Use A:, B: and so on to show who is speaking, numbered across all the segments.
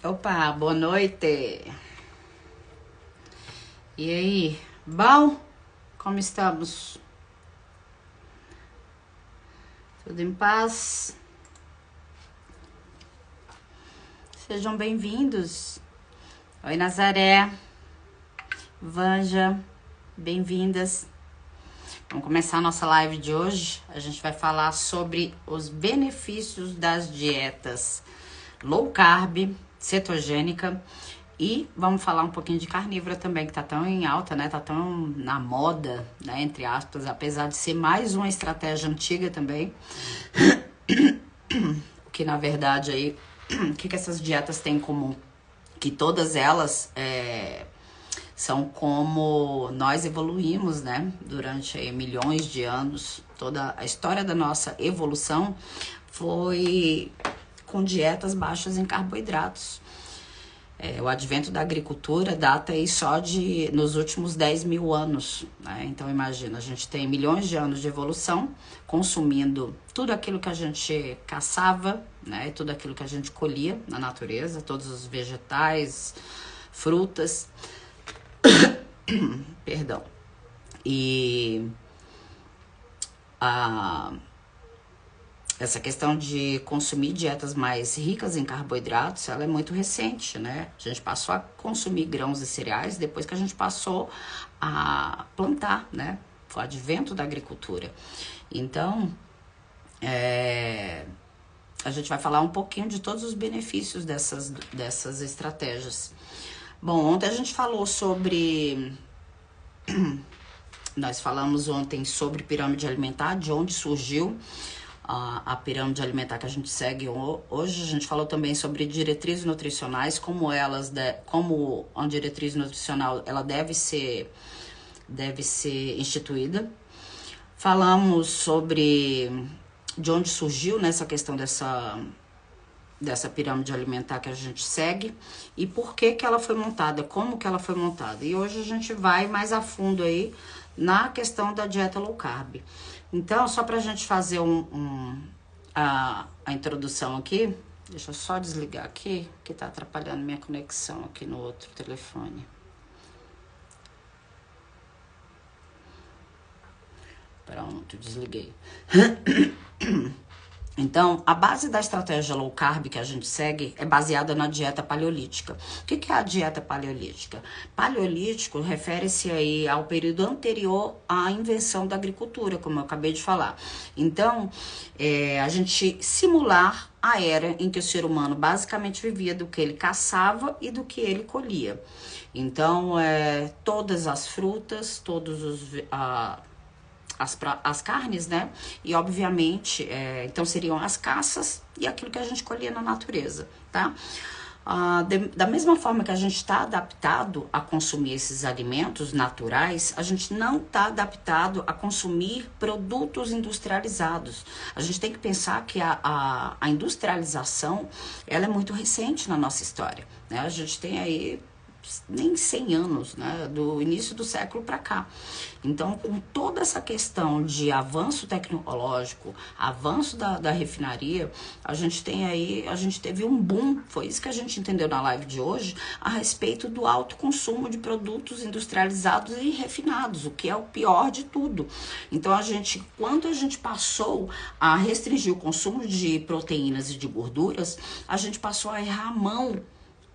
A: Opa, boa noite. E aí? Bom? Como estamos? Tudo em paz? Sejam bem-vindos. Oi, Nazaré. Vanja, bem-vindas. Vamos começar a nossa live de hoje. A gente vai falar sobre os benefícios das dietas low carb, cetogênica, e vamos falar um pouquinho de carnívora também, que tá tão em alta, né? Tá tão na moda, né? Entre aspas, apesar de ser mais uma estratégia antiga também. Que na verdade aí, o que essas dietas têm em comum? Que todas elas são como nós evoluímos, né? Durante aí, milhões de anos. Toda a história da nossa evolução foi com dietas baixas em carboidratos. O advento da agricultura data aí só nos últimos 10 mil anos, né? Então imagina, a gente tem milhões de anos de evolução, consumindo tudo aquilo que a gente caçava, né? Tudo aquilo que a gente colhia na natureza, todos os vegetais, frutas, perdão. E essa questão de consumir dietas mais ricas em carboidratos, ela é muito recente, né? A gente passou a consumir grãos e cereais depois que a gente passou a plantar, né? Com o advento da agricultura. Então, a gente vai falar um pouquinho de todos os benefícios dessas estratégias. Bom, ontem a gente falou sobre... Nós falamos ontem sobre pirâmide alimentar, de onde surgiu a pirâmide alimentar que a gente segue hoje. A gente falou também sobre diretrizes nutricionais, como a diretriz nutricional ela deve ser instituída. Falamos sobre de onde surgiu nessa questão dessa pirâmide alimentar que a gente segue e por que ela foi montada, como que ela foi montada. E hoje a gente vai mais a fundo aí na questão da dieta low carb. Então, só pra gente fazer a introdução aqui, deixa eu só desligar aqui, que tá atrapalhando minha conexão aqui no outro telefone. Pronto, desliguei. Então, a base da estratégia low carb que a gente segue é baseada na dieta paleolítica. O que é a dieta paleolítica? Paleolítico refere-se aí ao período anterior à invenção da agricultura, como eu acabei de falar. Então, a gente simular a era em que o ser humano basicamente vivia do que ele caçava e do que ele colhia. Então, todas as frutas, todos as carnes, né? E obviamente, então seriam as caças e aquilo que a gente colhia na natureza, tá? Da mesma forma que a gente está adaptado a consumir esses alimentos naturais, a gente não está adaptado a consumir produtos industrializados. A gente tem que pensar que a industrialização, ela é muito recente na nossa história, né? A gente tem aí nem 100 anos, né, do início do século para cá. Então, com toda essa questão de avanço tecnológico, avanço da refinaria, a gente teve um boom, foi isso que a gente entendeu na live de hoje, a respeito do alto consumo de produtos industrializados e refinados, o que é o pior de tudo. Então, quando a gente passou a restringir o consumo de proteínas e de gorduras, a gente passou a errar a mão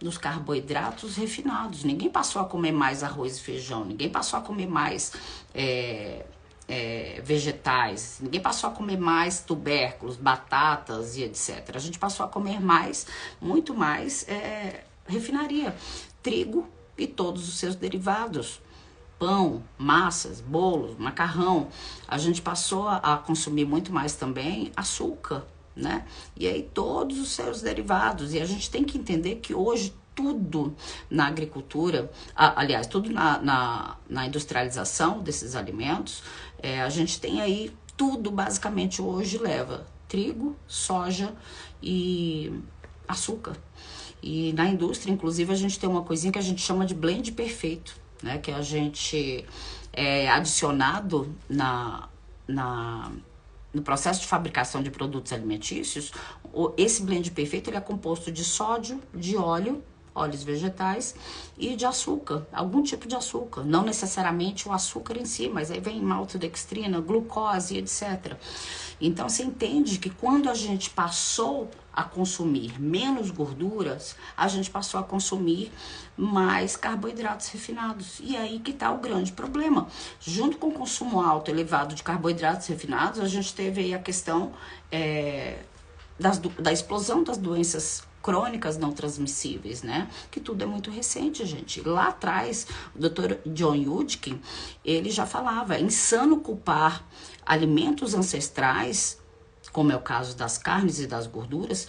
A: dos carboidratos refinados. Ninguém passou a comer mais arroz e feijão, ninguém passou a comer mais vegetais, ninguém passou a comer mais tubérculos, batatas e etc. A gente passou a comer muito mais refinaria, trigo e todos os seus derivados. Pão, massas, bolos, macarrão. A gente passou a consumir muito mais também açúcar, né? E aí todos os seus derivados. E a gente tem que entender que hoje tudo na agricultura, aliás, tudo na industrialização desses alimentos, a gente tem aí tudo basicamente hoje leva trigo, soja e açúcar. E na indústria, inclusive, a gente tem uma coisinha que a gente chama de blend perfeito, né? Que a gente é adicionado no processo de fabricação de produtos alimentícios, esse blend perfeito ele é composto de sódio, de óleo, óleos vegetais e de açúcar, algum tipo de açúcar, não necessariamente o açúcar em si, mas aí vem maltodextrina, glucose, etc. Então você entende que quando a gente passou a consumir menos gorduras, a gente passou a consumir mais carboidratos refinados. E aí que está o grande problema. Junto com o consumo alto, elevado de carboidratos refinados, a gente teve aí a questão da explosão das doenças crônicas não transmissíveis, né? Que tudo é muito recente, gente. Lá atrás, o Dr. John Yudkin, ele já falava, é insano culpar alimentos ancestrais, como é o caso das carnes e das gorduras,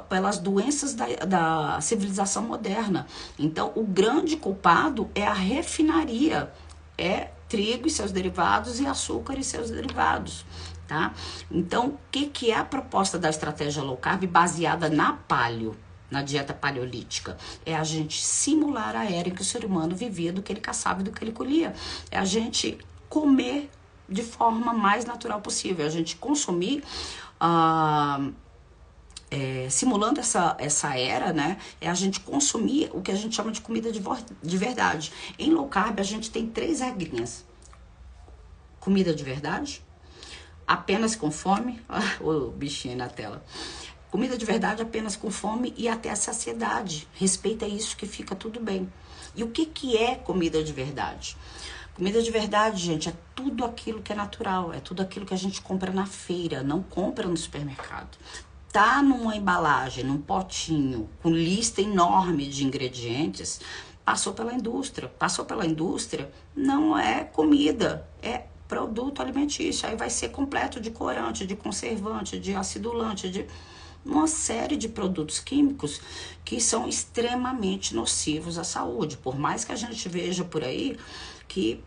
A: pelas doenças da civilização moderna. Então, o grande culpado é a refinaria, é trigo e seus derivados e açúcar e seus derivados. Tá? Então, o que é a proposta da estratégia low carb baseada na dieta paleolítica? É a gente simular a era em que o ser humano vivia do que ele caçava e do que ele colhia. É a gente comer de forma mais natural possível. É a gente consumir, simulando essa era, né? É a gente consumir o que a gente chama de comida de verdade. Em low carb, a gente tem 3 regrinhas. Comida de verdade, apenas com fome, o bichinho na tela. Comida de verdade apenas com fome e até a saciedade. Respeita isso que fica tudo bem. E o que é comida de verdade? Comida de verdade, gente, é tudo aquilo que é natural, é tudo aquilo que a gente compra na feira, não compra no supermercado. Tá numa embalagem, num potinho, com lista enorme de ingredientes, passou pela indústria, não é comida, é produto alimentício. Aí vai ser completo de corante, de conservante, de acidulante, de uma série de produtos químicos que são extremamente nocivos à saúde. Por mais que a gente veja por aí que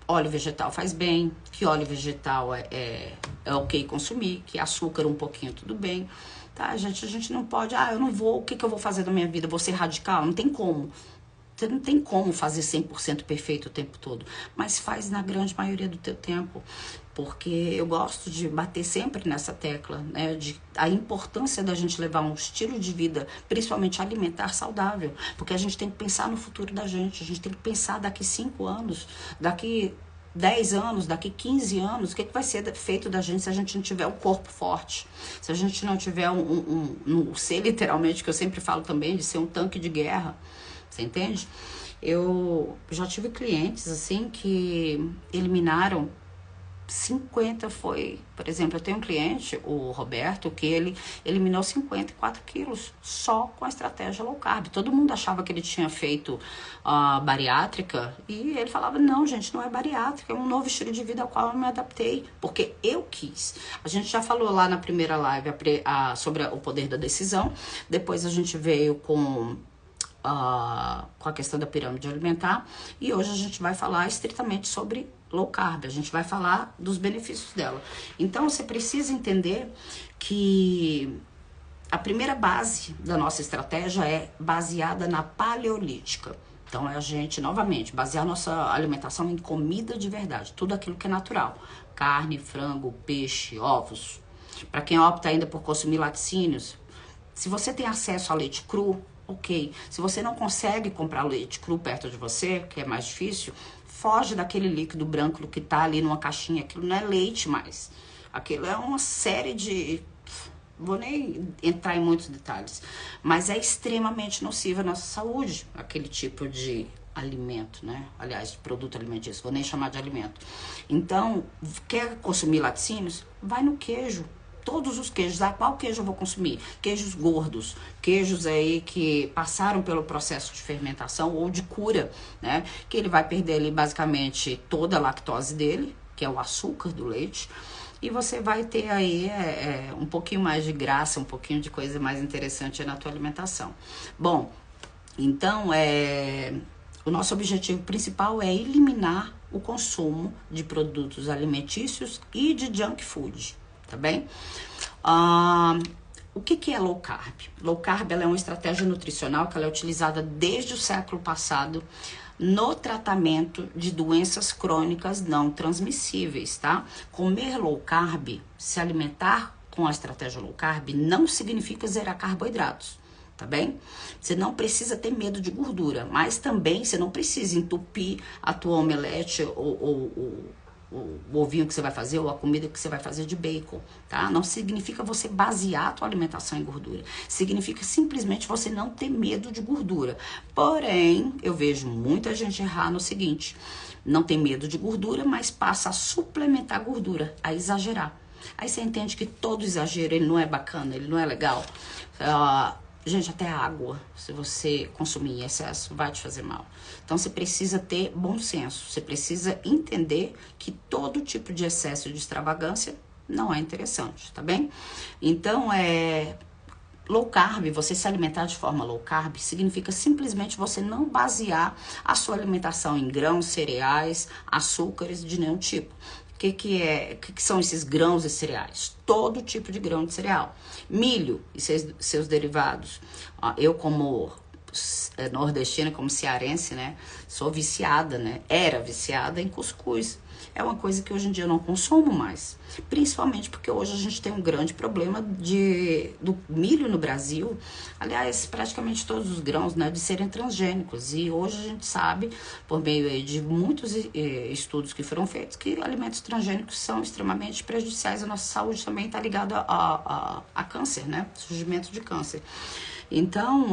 A: óleo vegetal faz bem, que óleo vegetal é ok consumir, que açúcar um pouquinho tudo bem, tá? A gente não pode, eu não vou, o que eu vou fazer da minha vida? Vou ser radical? Não tem como. Você não tem como fazer 100% perfeito o tempo todo, mas faz na grande maioria do teu tempo, porque eu gosto de bater sempre nessa tecla, né, de a importância da gente levar um estilo de vida, principalmente alimentar saudável, porque a gente tem que pensar no futuro da gente, a gente tem que pensar daqui 5 anos, daqui 10 anos, daqui 15 anos, o que vai ser feito da gente se a gente não tiver um corpo forte, se a gente não tiver ser literalmente, que eu sempre falo também, de ser um tanque de guerra. Você entende? Eu já tive clientes, assim, que eliminaram 50, por exemplo, eu tenho um cliente, o Roberto, que ele eliminou 54 quilos só com a estratégia low carb. Todo mundo achava que ele tinha feito bariátrica e ele falava, não, gente, não é bariátrica, é um novo estilo de vida ao qual eu me adaptei, porque eu quis. A gente já falou lá na primeira live sobre o poder da decisão, depois a gente veio com a questão da pirâmide alimentar, e hoje a gente vai falar estritamente sobre low carb, a gente vai falar dos benefícios dela. Então você precisa entender que a primeira base da nossa estratégia é baseada na paleolítica. Então é a gente, novamente, basear nossa alimentação em comida de verdade, tudo aquilo que é natural, carne, frango, peixe, ovos. Para quem opta ainda por consumir laticínios, se você tem acesso a leite cru, ok. Se você não consegue comprar leite cru perto de você, que é mais difícil, foge daquele líquido branco que tá ali numa caixinha. Aquilo não é leite mais. Aquilo é uma série de... Vou nem entrar em muitos detalhes. Mas é extremamente nocivo à nossa saúde, aquele tipo de alimento, né? Aliás, produto alimentício, vou nem chamar de alimento. Então, quer consumir laticínios? Vai no queijo. Todos os queijos, qual queijo eu vou consumir? Queijos gordos, queijos aí que passaram pelo processo de fermentação ou de cura, né? Que ele vai perder ali basicamente toda a lactose dele, que é o açúcar do leite, e você vai ter aí um pouquinho mais de graça, um pouquinho de coisa mais interessante na tua alimentação. Bom, então o nosso objetivo principal é eliminar o consumo de produtos alimentícios e de junk food. Tá bem? O que é low carb? Low carb ela é uma estratégia nutricional que ela é utilizada desde o século passado no tratamento de doenças crônicas não transmissíveis, tá? Comer low carb, se alimentar com a estratégia low carb, não significa zerar carboidratos, tá bem? Você não precisa ter medo de gordura, mas também você não precisa entupir a tua omelete o ovinho que você vai fazer ou a comida que você vai fazer de bacon, tá? Não significa você basear a tua alimentação em gordura. Significa simplesmente você não ter medo de gordura. Porém, eu vejo muita gente errar no seguinte: não tem medo de gordura, mas passa a suplementar gordura, a exagerar. Aí você entende que todo exagero, ele não é bacana, ele não é legal. Gente, até água, se você consumir em excesso, vai te fazer mal. Então, você precisa ter bom senso. Você precisa entender que todo tipo de excesso de extravagância não é interessante, tá bem? Então, low carb, você se alimentar de forma low carb, significa simplesmente você não basear a sua alimentação em grãos, cereais, açúcares de nenhum tipo. O que são esses grãos e cereais? Todo tipo de grão de cereal. Milho e seus derivados. Eu, como nordestina, como cearense, né? Sou viciada, né? Era viciada em cuscuz. É uma coisa que hoje em dia eu não consumo mais. Principalmente porque hoje a gente tem um grande problema do milho no Brasil. Aliás, praticamente todos os grãos, né, de serem transgênicos. E hoje a gente sabe, por meio de muitos estudos que foram feitos, que alimentos transgênicos são extremamente prejudiciais à nossa saúde. Também está ligado a câncer, né? Surgimento de câncer. Então,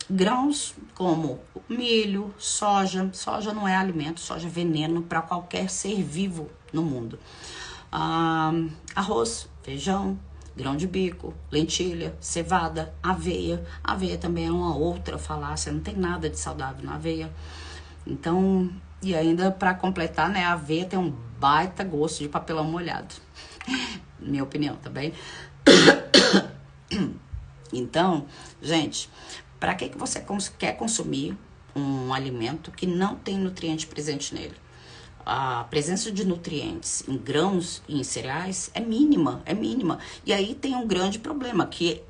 A: grãos como milho, soja. Soja não é alimento, soja é veneno para qualquer ser vivo no mundo. Arroz, feijão, grão de bico, lentilha, cevada, aveia. Aveia também é uma outra falácia, não tem nada de saudável na aveia. Então, e ainda para completar, né, a aveia tem um baita gosto de papelão molhado. Minha opinião, tá bem? Então, gente, para que você quer consumir um alimento que não tem nutriente presente nele? A presença de nutrientes em grãos e em cereais é mínima, é mínima. E aí tem um grande problema, que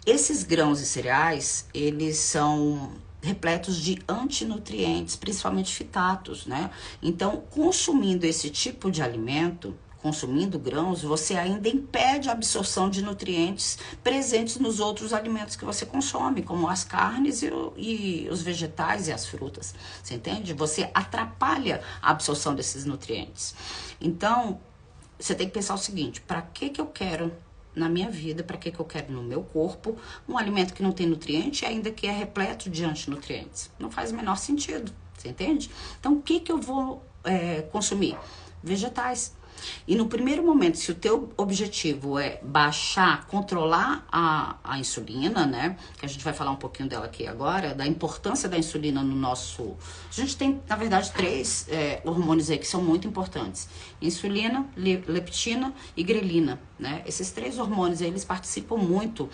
A: esses grãos e cereais, eles são repletos de antinutrientes, principalmente fitatos, né? Então, consumindo esse tipo de alimento, consumindo grãos, você ainda impede a absorção de nutrientes presentes nos outros alimentos que você consome, como as carnes e os vegetais e as frutas. Você entende? Você atrapalha a absorção desses nutrientes. Então, você tem que pensar o seguinte: para que eu quero na minha vida, para que eu quero no meu corpo um alimento que não tem nutriente e ainda que é repleto de antinutrientes? Não faz o menor sentido, você entende? Então, o que eu vou consumir? Vegetais. E no primeiro momento, se o teu objetivo é baixar, controlar a insulina, né? Que a gente vai falar um pouquinho dela aqui agora, da importância da insulina no nosso... A gente tem, na verdade, 3 hormônios aí que são muito importantes. Insulina, leptina e grelina, né? Esses 3 hormônios aí, eles participam muito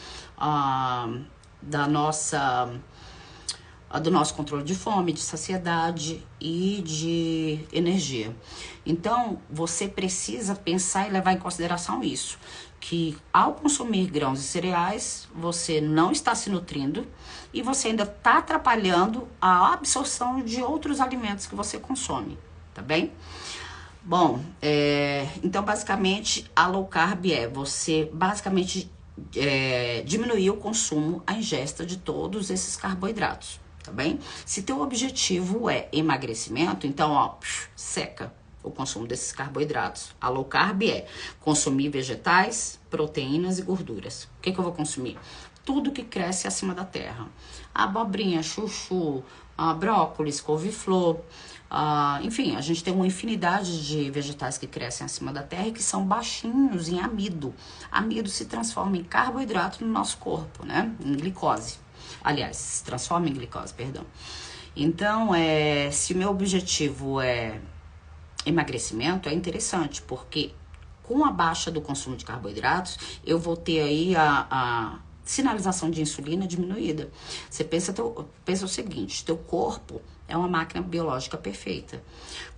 A: do nosso controle de fome, de saciedade e de energia. Então, você precisa pensar e levar em consideração isso, que ao consumir grãos e cereais, você não está se nutrindo e você ainda está atrapalhando a absorção de outros alimentos que você consome, tá bem? Bom, então, basicamente, a low carb você basicamente diminuir o consumo, a ingesta de todos esses carboidratos. Tá bem? Se teu objetivo é emagrecimento, então, seca o consumo desses carboidratos. A low carb é consumir vegetais, proteínas e gorduras. O que eu vou consumir? Tudo que cresce acima da terra. Abobrinha, chuchu, brócolis, couve-flor. Enfim, a gente tem uma infinidade de vegetais que crescem acima da terra e que são baixinhos em amido. Amido se transforma em carboidrato no nosso corpo, né? Em glicose. Aliás, se transforma em glicose, perdão. Então, se o meu objetivo é emagrecimento, é interessante, porque com a baixa do consumo de carboidratos, eu vou ter aí a sinalização de insulina diminuída. Você pensa o seguinte: teu corpo é uma máquina biológica perfeita.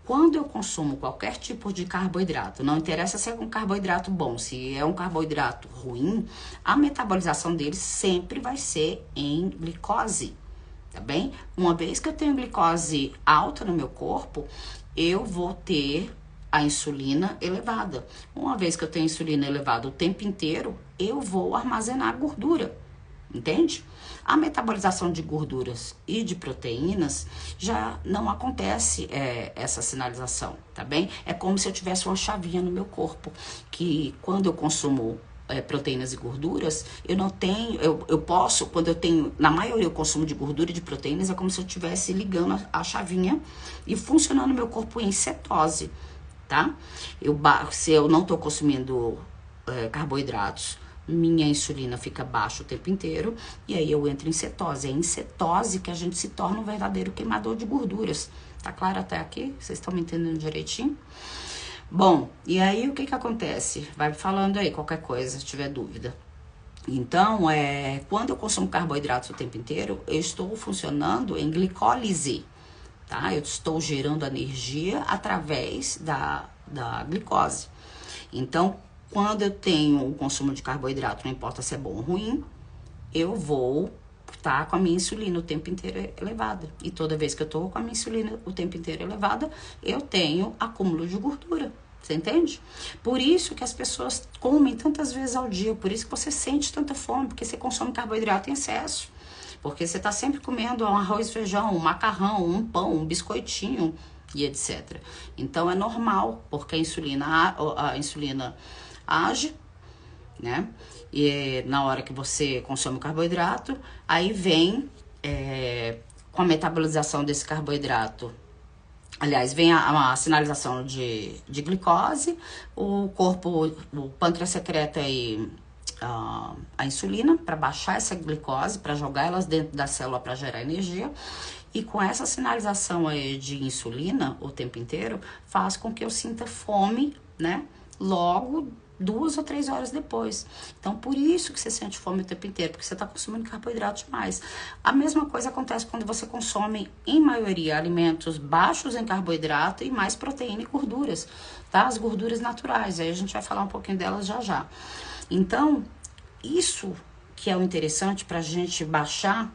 A: Quando eu consumo qualquer tipo de carboidrato, não interessa se é um carboidrato bom, se é um carboidrato ruim, a metabolização dele sempre vai ser em glicose, tá bem? Uma vez que eu tenho glicose alta no meu corpo, eu vou ter a insulina elevada. Uma vez que eu tenho insulina elevada o tempo inteiro, eu vou armazenar gordura, entende? A metabolização de gorduras e de proteínas já não acontece essa sinalização, tá bem? É como se eu tivesse uma chavinha no meu corpo, que quando eu consumo proteínas e gorduras, eu não tenho, eu posso, quando eu tenho, na maioria o consumo de gordura e de proteínas, é como se eu estivesse ligando a chavinha e funcionando meu corpo em cetose, tá? Se eu não tô consumindo carboidratos, minha insulina fica baixa o tempo inteiro e aí eu entro em cetose. É em cetose que a gente se torna um verdadeiro queimador de gorduras. Tá claro até aqui? Vocês estão me entendendo direitinho? Bom, e aí o que que acontece? Vai falando aí qualquer coisa, se tiver dúvida. Então, quando eu consumo carboidratos o tempo inteiro, eu estou funcionando em glicólise, tá? Eu estou gerando energia através da glicose. Então, quando eu tenho o consumo de carboidrato, não importa se é bom ou ruim, eu vou estar com a minha insulina o tempo inteiro elevada. E toda vez que eu estou com a minha insulina o tempo inteiro elevada, eu tenho acúmulo de gordura. Você entende? Por isso que as pessoas comem tantas vezes ao dia, por isso que você sente tanta fome, porque você consome carboidrato em excesso. Porque você está sempre comendo um arroz, feijão, um macarrão, um pão, um biscoitinho e etc. Então é normal, porque a insulina age, né? E na hora que você consome o carboidrato, aí vem com a metabolização desse carboidrato. Aliás, vem a sinalização de glicose, o corpo, o pâncreas secreta aí a insulina para baixar essa glicose, para jogar elas dentro da célula para gerar energia. E com essa sinalização aí de insulina o tempo inteiro, faz com que eu sinta fome, né? Logo 2 ou 3 horas depois. Então, por isso que você sente fome o tempo inteiro, porque você está consumindo carboidrato demais. A mesma coisa acontece quando você consome, em maioria, alimentos baixos em carboidrato e mais proteína e gorduras, tá? As gorduras naturais, aí a gente vai falar um pouquinho delas já já. Então, isso que é o interessante para a gente baixar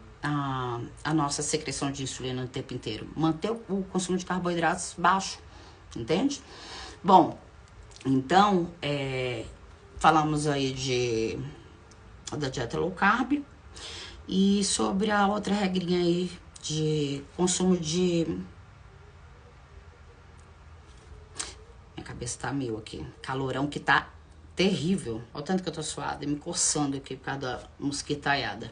A: a nossa secreção de insulina o tempo inteiro. Manter o consumo de carboidratos baixo, entende? Bom, então, falamos aí da dieta low carb e sobre a outra regrinha aí de consumo de... Minha cabeça tá meio aqui, calorão que tá terrível. Olha o tanto que eu tô suada e me coçando aqui por causa da mosquitaiada.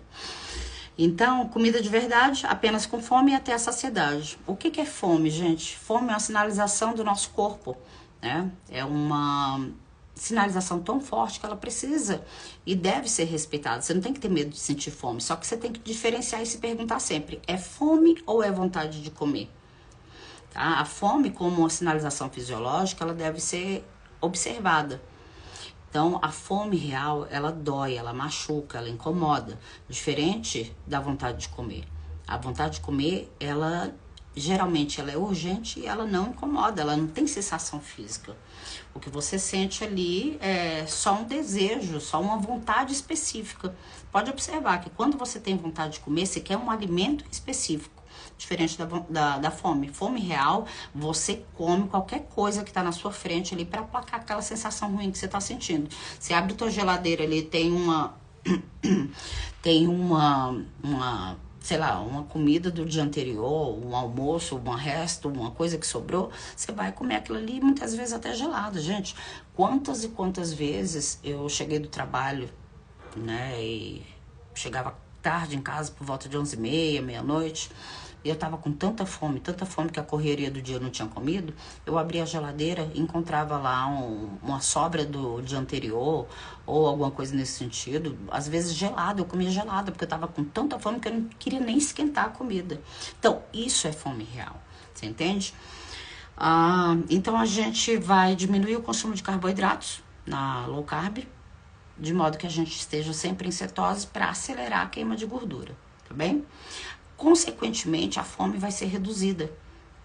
A: Então, comida de verdade, apenas com fome e até a saciedade. O que é fome, gente? Fome é uma sinalização do nosso corpo, né? É uma sinalização tão forte que ela precisa e deve ser respeitada. Você não tem que ter medo de sentir fome, só que você tem que diferenciar e se perguntar sempre, é fome ou é vontade de comer? Tá? A fome, como uma sinalização fisiológica, ela deve ser observada. Então, a fome real, ela dói, ela machuca, ela incomoda, diferente da vontade de comer. A vontade de comer, geralmente ela é urgente e ela não incomoda, ela não tem sensação física. O que você sente ali é só um desejo, só uma vontade específica. Pode observar que quando você tem vontade de comer, você quer um alimento específico. Diferente da fome. Fome real, você come qualquer coisa que tá na sua frente ali para aplacar aquela sensação ruim que você tá sentindo. Você abre a tua geladeira ali, tem sei lá, uma comida do dia anterior, um almoço, um resto, uma coisa que sobrou, você vai comer aquilo ali, muitas vezes até gelado. Gente, quantas e quantas vezes eu cheguei do trabalho, né, e chegava tarde em casa por volta de 11h30, meia-noite, e eu tava com tanta fome que a correria do dia eu não tinha comido. Eu abria a geladeira e encontrava lá uma sobra do dia anterior ou alguma coisa nesse sentido. Às vezes gelado, eu comia gelada porque eu tava com tanta fome que eu não queria nem esquentar a comida. Então, isso é fome real, você entende? Então a gente vai diminuir o consumo de carboidratos na low carb, de modo que a gente esteja sempre em cetose para acelerar a queima de gordura, tá bem? Consequentemente, a fome vai ser reduzida,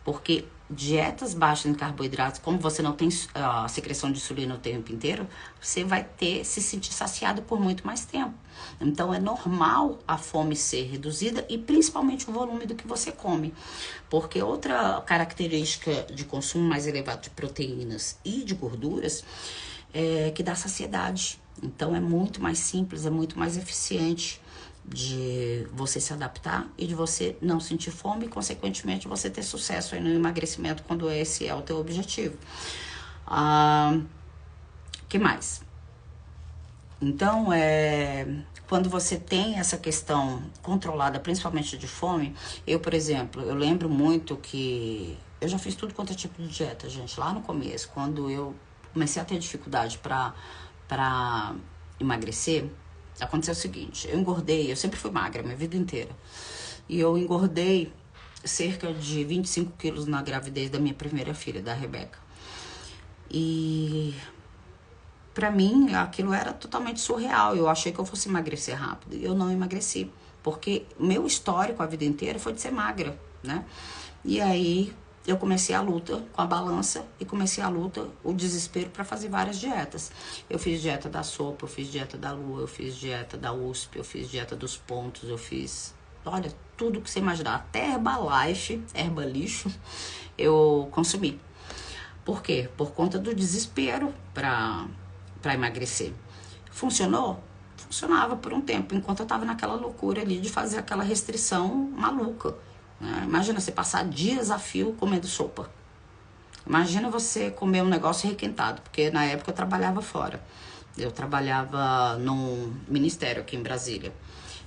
A: porque dietas baixas em carboidratos, como você não tem a secreção de insulina o tempo inteiro, você vai se sentir saciado por muito mais tempo. Então é normal a fome ser reduzida e principalmente o volume do que você come. Porque outra característica de consumo mais elevado de proteínas e de gorduras é que dá saciedade. Então é muito mais simples, é muito mais eficiente de você se adaptar e de você não sentir fome e, consequentemente, você ter sucesso aí no emagrecimento quando esse é o teu objetivo. Que mais? Então, quando você tem essa questão controlada, principalmente de fome, eu, por exemplo, eu lembro muito que eu já fiz tudo quanto é tipo de dieta, gente, lá no começo, quando eu comecei a ter dificuldade para emagrecer. Aconteceu o seguinte, eu engordei, eu sempre fui magra minha vida inteira. E eu engordei cerca de 25 quilos na gravidez da minha primeira filha, da Rebeca. E pra mim aquilo era totalmente surreal. Eu achei que eu fosse emagrecer rápido. E eu não emagreci. Porque meu histórico a vida inteira foi de ser magra, né? E aí eu comecei a luta com a balança e comecei a luta, o desespero para fazer várias dietas. Eu fiz dieta da sopa, eu fiz dieta da lua, eu fiz dieta da USP, eu fiz dieta dos pontos, eu fiz, olha, tudo que você imaginar, até Herbalife, Herbalixo, eu consumi. Por quê? Por conta do desespero para emagrecer. Funcionou? Funcionava por um tempo, enquanto eu tava naquela loucura ali de fazer aquela restrição maluca. Imagina você passar dias a fio comendo sopa. Imagina você comer um negócio requentado, porque na época eu trabalhava fora. Eu trabalhava num ministério aqui em Brasília.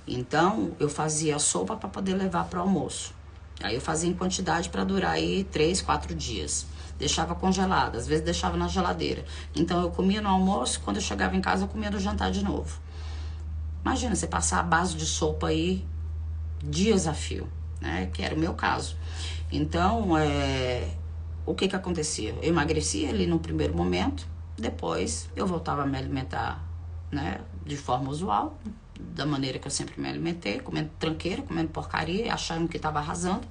A: Então eu fazia sopa para poder levar para o almoço. Aí eu fazia em quantidade para durar aí 3, 4 dias. Deixava congelada, às vezes deixava na geladeira. Então eu comia no almoço, quando eu chegava em casa eu comia no jantar de novo. Imagina você passar a base de sopa aí dias a fio. Né, que era o meu caso. Então, o que acontecia? Eu emagrecia ali no primeiro momento, depois eu voltava a me alimentar, né, de forma usual, da maneira que eu sempre me alimentei, comendo tranqueira, comendo porcaria, achando que estava arrasando.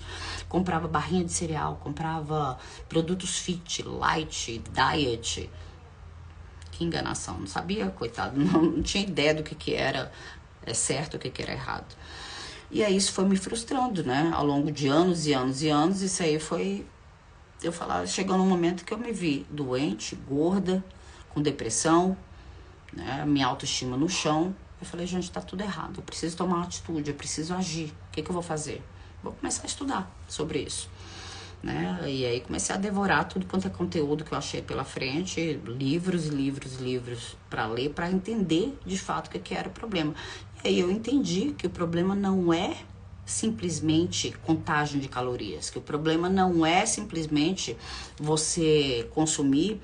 A: Comprava barrinha de cereal, comprava produtos fit, light, diet. Que enganação, não sabia, coitado, não tinha ideia do que era certo, o que era errado. E aí isso foi me frustrando, né? Ao longo de anos e anos e anos, isso aí foi... Eu falava, chegou num momento que eu me vi doente, gorda, com depressão, né? Minha autoestima no chão. Eu falei, gente, tá tudo errado. Eu preciso tomar uma atitude, eu preciso agir. O que eu vou fazer? Vou começar a estudar sobre isso. Né? E aí comecei a devorar tudo quanto é conteúdo que eu achei pela frente, livros e livros e livros para ler, para entender de fato o que era o problema. E aí eu entendi que o problema não é simplesmente contagem de calorias, que o problema não é simplesmente você consumir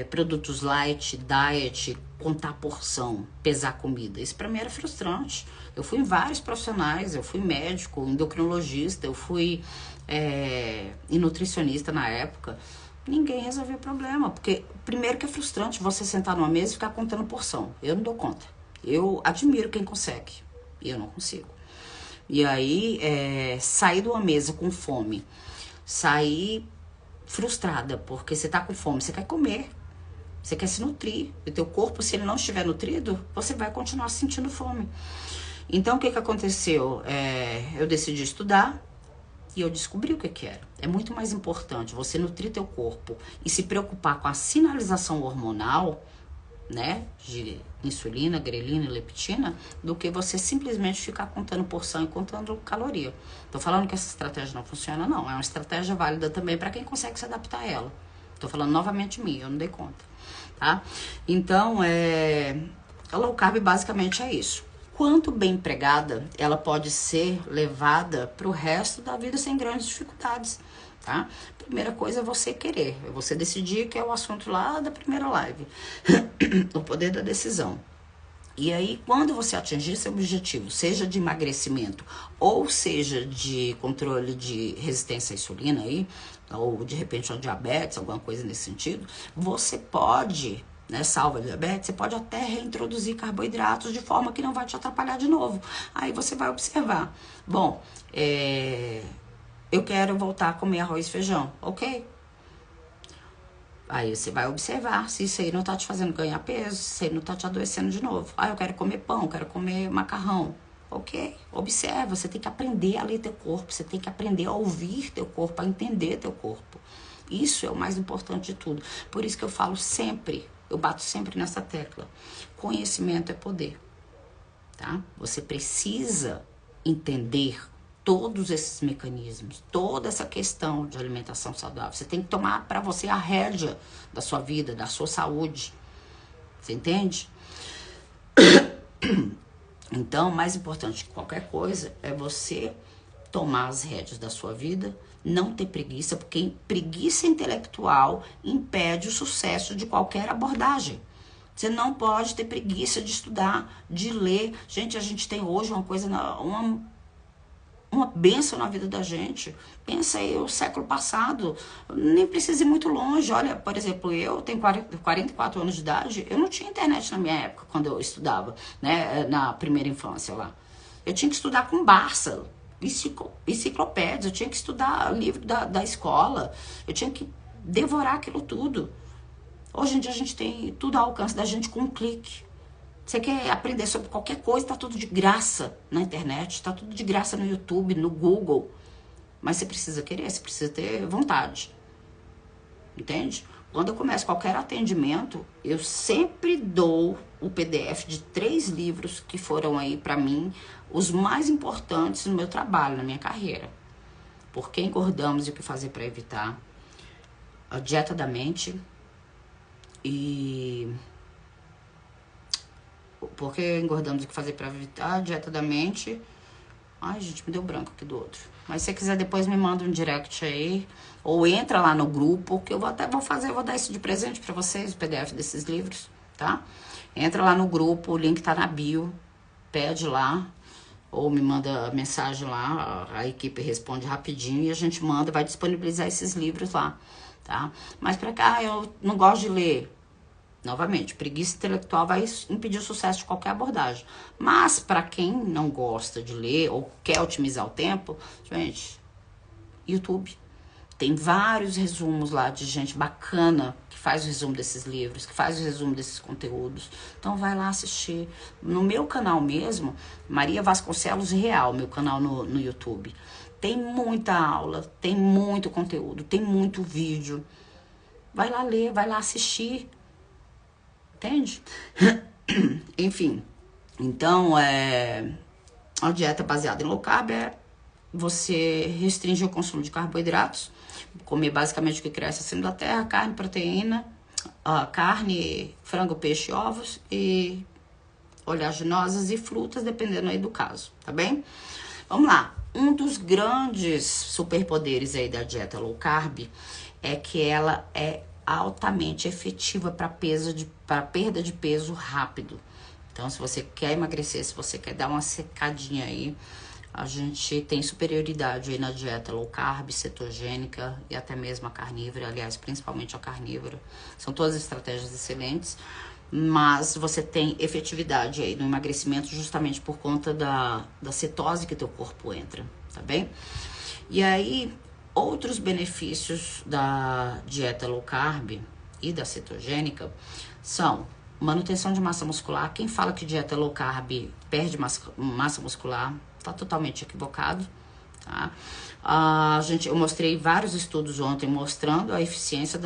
A: produtos light, diet, contar porção, pesar comida. Isso pra mim era frustrante. Eu fui em vários profissionais, eu fui médico, endocrinologista, eu fui nutricionista na época. Ninguém resolveu o problema, porque primeiro que é frustrante você sentar numa mesa e ficar contando porção. Eu não dou conta. Eu admiro quem consegue, e eu não consigo. E aí, sair de uma mesa com fome, sair frustrada, porque você tá com fome, você quer comer, você quer se nutrir. O teu corpo, se ele não estiver nutrido, você vai continuar sentindo fome. Então, o que aconteceu? Eu decidi estudar e eu descobri o que era. É muito mais importante você nutrir teu corpo e se preocupar com a sinalização hormonal, né, de insulina, grelina e leptina, do que você simplesmente ficar contando porção e contando caloria. Tô falando que essa estratégia não funciona, não. É uma estratégia válida também para quem consegue se adaptar a ela. Tô falando novamente de mim, eu não dei conta, tá? Então, a low carb basicamente é isso. Quanto bem empregada, ela pode ser levada pro resto da vida sem grandes dificuldades, tá? Primeira coisa é você querer, é você decidir, que é o assunto lá da primeira live, o poder da decisão. E aí, quando você atingir seu objetivo, seja de emagrecimento ou seja de controle de resistência à insulina aí, ou de repente uma diabetes, alguma coisa nesse sentido, você pode, né, salva a diabetes, você pode até reintroduzir carboidratos de forma que não vai te atrapalhar de novo. Aí você vai observar, bom, eu quero voltar a comer arroz e feijão, ok? Aí você vai observar se isso aí não tá te fazendo ganhar peso, se isso aí não tá te adoecendo de novo. Ah, eu quero comer pão, quero comer macarrão. Ok, observa, você tem que aprender a ler teu corpo, você tem que aprender a ouvir teu corpo, a entender teu corpo. Isso é o mais importante de tudo. Por isso que eu falo sempre, eu bato sempre nessa tecla. Conhecimento é poder, tá? Você precisa entender todos esses mecanismos, toda essa questão de alimentação saudável. Você tem que tomar para você a rédea da sua vida, da sua saúde. Você entende? Então, o mais importante que qualquer coisa é você tomar as rédeas da sua vida, não ter preguiça, porque preguiça intelectual impede o sucesso de qualquer abordagem. Você não pode ter preguiça de estudar, de ler. Gente, a gente tem hoje uma coisa, uma bênção na vida da gente. Pensa aí, o século passado, nem precisa ir muito longe. Olha, por exemplo, eu tenho 44 anos de idade, eu não tinha internet na minha época, quando eu estudava, né, na primeira infância lá. Eu tinha que estudar com Barça, enciclopédias, eu tinha que estudar livro da escola, eu tinha que devorar aquilo tudo. Hoje em dia a gente tem tudo ao alcance da gente com um clique. Você quer aprender sobre qualquer coisa, tá tudo de graça na internet, tá tudo de graça no YouTube, no Google. Mas você precisa querer, você precisa ter vontade. Entende? Quando eu começo qualquer atendimento, eu sempre dou o PDF de 3 livros que foram aí pra mim os mais importantes no meu trabalho, na minha carreira. Por que engordamos e o que fazer para evitar, a dieta da mente e por que engordamos e o que fazer para evitar, a dieta da mente. Ai, gente, me deu branco aqui do outro. Mas se você quiser, depois me manda um direct aí. Ou entra lá no grupo, que eu vou dar isso de presente pra vocês, o PDF desses livros, tá? Entra lá no grupo, o link tá na bio. Pede lá. Ou me manda mensagem lá, a equipe responde rapidinho e a gente manda, vai disponibilizar esses livros lá, tá? Mas pra cá, eu não gosto de ler. Novamente, preguiça intelectual vai impedir o sucesso de qualquer abordagem. Mas, para quem não gosta de ler ou quer otimizar o tempo, gente, YouTube. Tem vários resumos lá de gente bacana que faz o resumo desses livros, que faz o resumo desses conteúdos. Então, vai lá assistir. No meu canal mesmo, Maria Vasconcelos Real, meu canal no YouTube. Tem muita aula, tem muito conteúdo, tem muito vídeo. Vai lá ler, vai lá assistir. Entende? Enfim, então, a dieta baseada em low carb é você restringir o consumo de carboidratos, comer basicamente o que cresce acima da terra, carne, proteína, carne, frango, peixe, ovos e oleaginosas e frutas, dependendo aí do caso, tá bem? Vamos lá. Um dos grandes superpoderes aí da dieta low carb é que ela é altamente efetiva para perda de peso rápido. Então, se você quer emagrecer, se você quer dar uma secadinha aí, a gente tem superioridade aí na dieta low carb, cetogênica e até mesmo a carnívora, aliás, principalmente a carnívora. São todas estratégias excelentes, mas você tem efetividade aí no emagrecimento justamente por conta da cetose que teu corpo entra, tá bem? E aí, outros benefícios da dieta low carb e da cetogênica são manutenção de massa muscular. Quem fala que dieta low carb perde massa muscular tá totalmente equivocado, tá? Eu mostrei vários estudos ontem mostrando a eficiência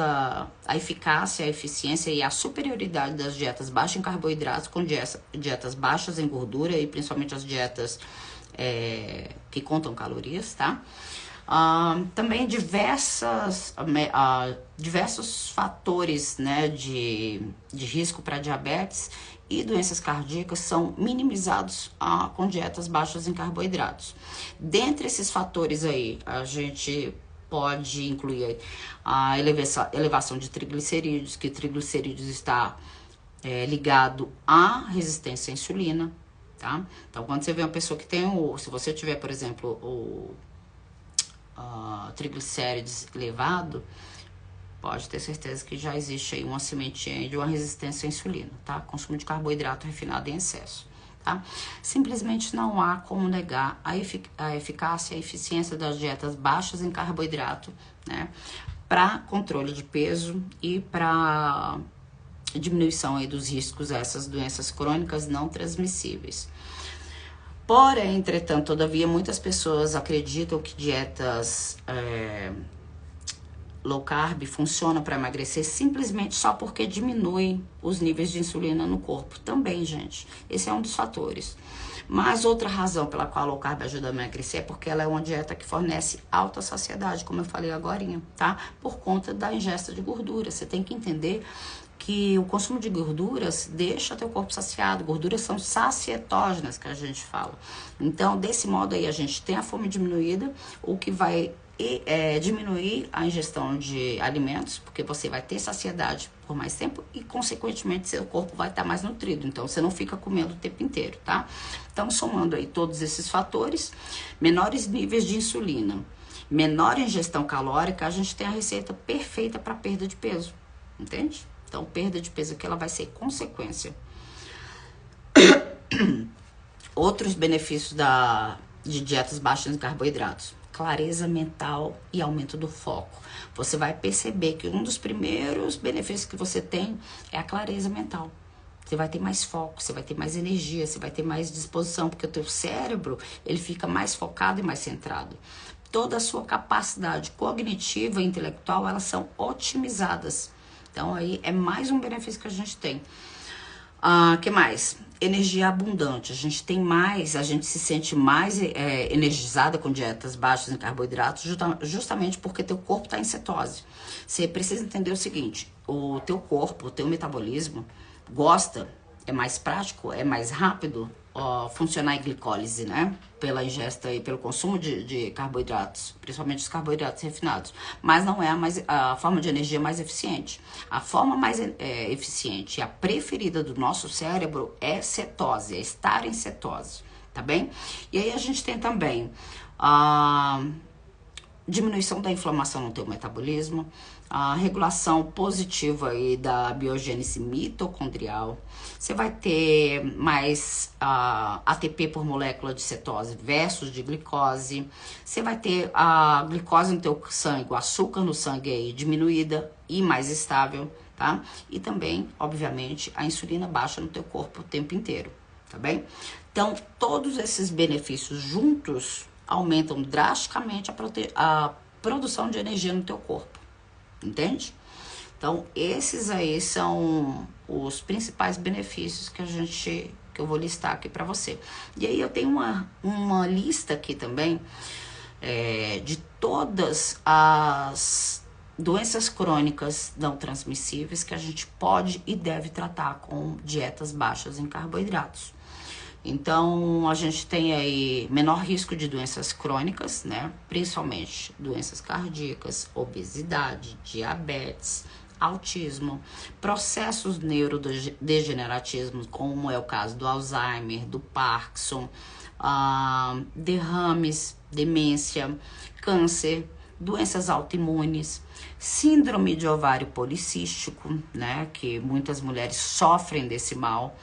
A: a eficácia, a eficiência e a superioridade das dietas baixas em carboidratos com dietas baixas em gordura e principalmente as dietas que contam calorias, tá? Também diversos fatores, né, de risco para diabetes e doenças cardíacas são minimizados com dietas baixas em carboidratos. Dentre esses fatores aí, a gente pode incluir a elevação de triglicerídeos, que triglicerídeos está ligado à resistência à insulina, tá? Então, quando você vê uma pessoa que tem se você tiver, por exemplo, o triglicérides elevado, pode ter certeza que já existe aí uma sementinha de uma resistência à insulina, tá? Consumo de carboidrato refinado em excesso, tá? Simplesmente não há como negar a eficácia e a eficiência das dietas baixas em carboidrato, né? Para controle de peso e para diminuição aí dos riscos a essas doenças crônicas não transmissíveis. Porém, entretanto, todavia, muitas pessoas acreditam que dietas low carb funcionam para emagrecer simplesmente só porque diminui os níveis de insulina no corpo. Também, gente, esse é um dos fatores. Mas outra razão pela qual a low carb ajuda a emagrecer é porque ela é uma dieta que fornece alta saciedade, como eu falei agorinha, tá? Por conta da ingesta de gordura. Você tem que entender que o consumo de gorduras deixa teu corpo saciado. Gorduras são sacietógenas, que a gente fala. Então, desse modo aí, a gente tem a fome diminuída, o que vai diminuir a ingestão de alimentos, porque você vai ter saciedade por mais tempo e, consequentemente, seu corpo vai estar mais nutrido. Então, você não fica comendo o tempo inteiro, tá? Então, somando aí todos esses fatores, menores níveis de insulina, menor ingestão calórica, a gente tem a receita perfeita para perda de peso, entende? Então, perda de peso aqui, ela vai ser consequência. Outros benefícios de dietas baixas em carboidratos: clareza mental e aumento do foco. Você vai perceber que um dos primeiros benefícios que você tem é a clareza mental. Você vai ter mais foco, você vai ter mais energia, você vai ter mais disposição, porque o teu cérebro, ele fica mais focado e mais centrado. Toda a sua capacidade cognitiva e intelectual, elas são otimizadas. Então, aí é mais um benefício que a gente tem. Que mais? Energia abundante. A gente tem mais, a gente se sente mais energizada com dietas baixas em carboidratos, justamente porque teu corpo está em cetose. Você precisa entender o seguinte: o teu corpo, o teu metabolismo gosta, é mais prático, é mais rápido funcionar em glicólise, né? Pela ingesta e pelo consumo de carboidratos, principalmente os carboidratos refinados. Mas não é a forma de energia mais eficiente. A forma mais eficiente e a preferida do nosso cérebro é cetose, é estar em cetose, tá bem? E aí a gente tem também a diminuição da inflamação no teu metabolismo, a regulação positiva aí da biogênese mitocondrial. Você vai ter mais ATP por molécula de cetose versus de glicose. Você vai ter a glicose no teu sangue, o açúcar no sangue aí diminuída e mais estável, tá? E também, obviamente, a insulina baixa no teu corpo o tempo inteiro, tá bem? Então, todos esses benefícios juntos aumentam drasticamente a produção de energia no teu corpo, entende? Então, esses aí são os principais benefícios que eu vou listar aqui para você. E aí eu tenho uma lista aqui também de todas as doenças crônicas não transmissíveis que a gente pode e deve tratar com dietas baixas em carboidratos. Então, a gente tem aí menor risco de doenças crônicas, né? Principalmente doenças cardíacas, obesidade, diabetes, autismo, processos neurodegenerativos, como é o caso do Alzheimer, do Parkinson, derrames, demência, câncer, doenças autoimunes, síndrome de ovário policístico, né? Que muitas mulheres sofrem desse mal.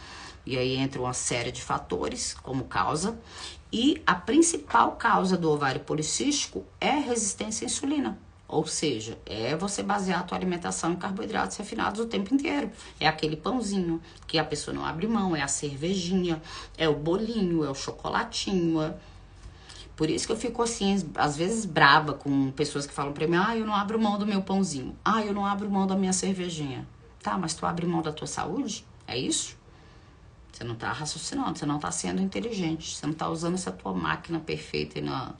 A: E aí entra uma série de fatores como causa. E a principal causa do ovário policístico é resistência à insulina. Ou seja, é você basear a tua alimentação em carboidratos refinados o tempo inteiro. É aquele pãozinho que a pessoa não abre mão, é a cervejinha, é o bolinho, é o chocolatinho. Por isso que eu fico assim, às vezes brava com pessoas que falam pra mim: eu não abro mão do meu pãozinho. Eu não abro mão da minha cervejinha. Tá, mas tu abre mão da tua saúde? É isso? Você não tá raciocinando, você não tá sendo inteligente, você não tá usando essa tua máquina perfeita aí na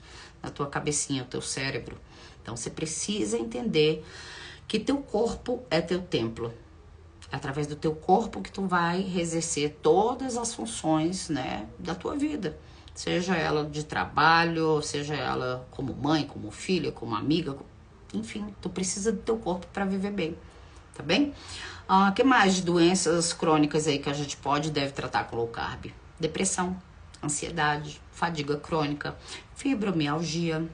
A: tua cabecinha, o teu cérebro. Então, você precisa entender que teu corpo é teu templo. É através do teu corpo que tu vai exercer todas as funções, né, da tua vida. Seja ela de trabalho, seja ela como mãe, como filha, como amiga, enfim, tu precisa do teu corpo para viver bem, tá bem? Que mais de doenças crônicas aí que a gente pode e deve tratar com low carb? Depressão, ansiedade, fadiga crônica, fibromialgia,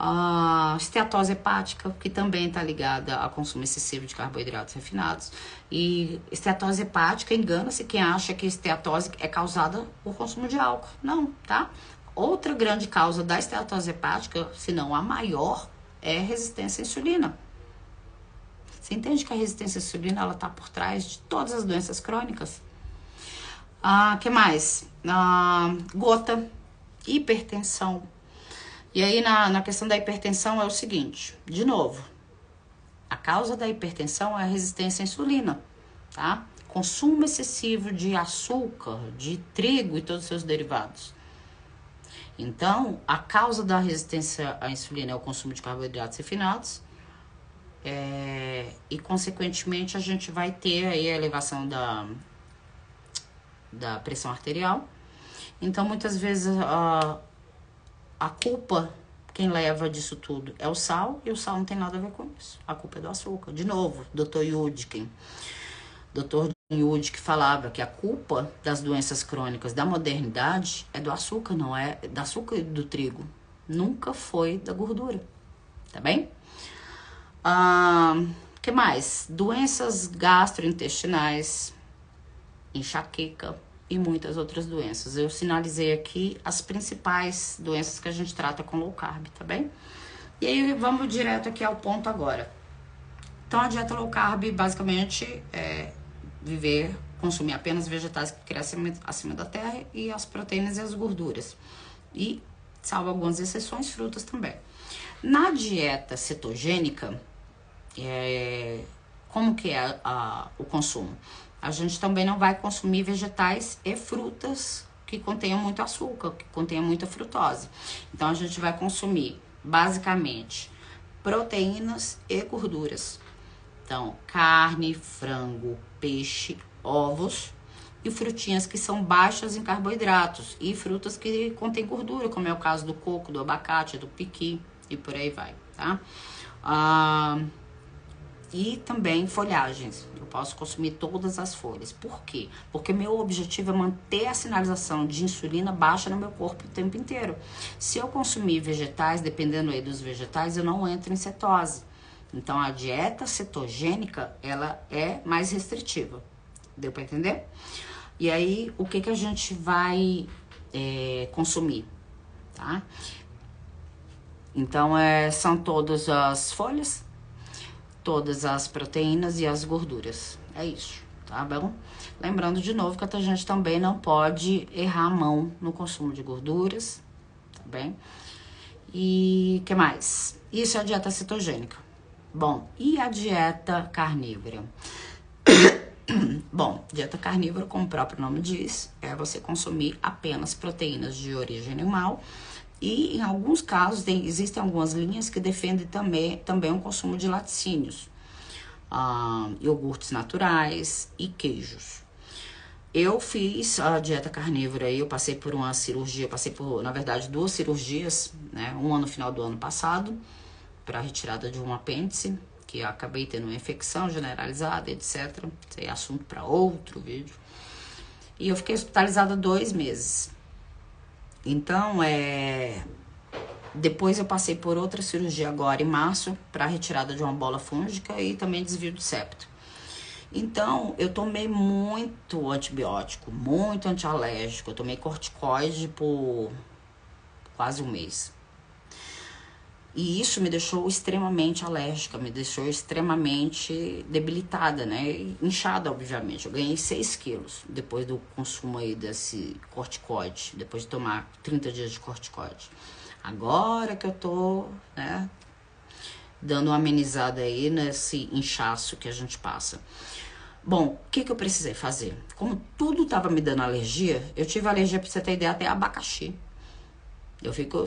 A: A esteatose hepática, que também está ligada ao consumo excessivo de carboidratos refinados. E esteatose hepática, engana-se quem acha que esteatose é causada por consumo de álcool. Não, tá? Outra grande causa da esteatose hepática, se não a maior, é resistência à insulina. Você entende que a resistência à insulina ela está por trás de todas as doenças crônicas? Que mais? Gota, hipertensão. E aí, na questão da hipertensão é o seguinte, de novo, a causa da hipertensão é a resistência à insulina, tá? Consumo excessivo de açúcar, de trigo e todos os seus derivados. Então, a causa da resistência à insulina é o consumo de carboidratos refinados, e, consequentemente, a gente vai ter aí a elevação da pressão arterial. Então, muitas vezes, a culpa, quem leva disso tudo é o sal, e o sal não tem nada a ver com isso. A culpa é do açúcar. De novo, Dr. Yudkin. Dr. Yudkin falava que a culpa das doenças crônicas da modernidade é do açúcar, não é do açúcar e do trigo. Nunca foi da gordura. Tá bem? Que mais? Doenças gastrointestinais, enxaqueca e muitas outras doenças. Eu sinalizei aqui as principais doenças que a gente trata com low carb, tá bem? E aí vamos direto aqui ao ponto agora. Então a dieta low carb basicamente é consumir apenas vegetais que crescem acima da terra e as proteínas e as gorduras. E, salvo algumas exceções, frutas também. Na dieta cetogênica, como que é o consumo? A gente também não vai consumir vegetais e frutas que contenham muito açúcar, que contenham muita frutose. Então, a gente vai consumir, basicamente, proteínas e gorduras. Então, carne, frango, peixe, ovos e frutinhas que são baixas em carboidratos. E frutas que contêm gordura, como é o caso do coco, do abacate, do piqui e por aí vai, tá? E também folhagens. Eu posso consumir todas as folhas. Por quê? Porque meu objetivo é manter a sinalização de insulina baixa no meu corpo o tempo inteiro. Se eu consumir vegetais, dependendo aí dos vegetais, eu não entro em cetose. Então, a dieta cetogênica, ela é mais restritiva. Deu para entender? E aí, o que a gente vai consumir, tá? Então, são todas as folhas, todas as proteínas e as gorduras. É isso, tá bom? Lembrando de novo que a gente também não pode errar a mão no consumo de gorduras, tá bem? E o que mais? Isso é a dieta cetogênica. Bom, e a dieta carnívora? Bom, dieta carnívora, como o próprio nome diz, é você consumir apenas proteínas de origem animal. E em alguns casos, existem algumas linhas que defendem também o consumo de laticínios, iogurtes naturais e queijos. Eu fiz a dieta carnívora e eu passei por uma cirurgia, na verdade, 2 cirurgias, né? Uma no final do ano passado, para retirada de um apêndice, que eu acabei tendo uma infecção generalizada, etc. Isso é assunto para outro vídeo. E eu fiquei hospitalizada 2 meses. Então, depois eu passei por outra cirurgia agora em março para retirada de uma bola fúngica e também desvio de septo. Então, eu tomei muito antibiótico, muito antialérgico. Eu tomei corticoide por quase um mês. E isso me deixou extremamente alérgica, me deixou extremamente debilitada, né? Inchada, obviamente. Eu ganhei 6 quilos depois do consumo aí desse corticoide, depois de tomar 30 dias de corticoide. Agora que eu tô, né, dando uma amenizada aí nesse inchaço que a gente passa. Bom, o que eu precisei fazer? Como tudo tava me dando alergia, eu tive alergia, pra você ter ideia, até abacaxi.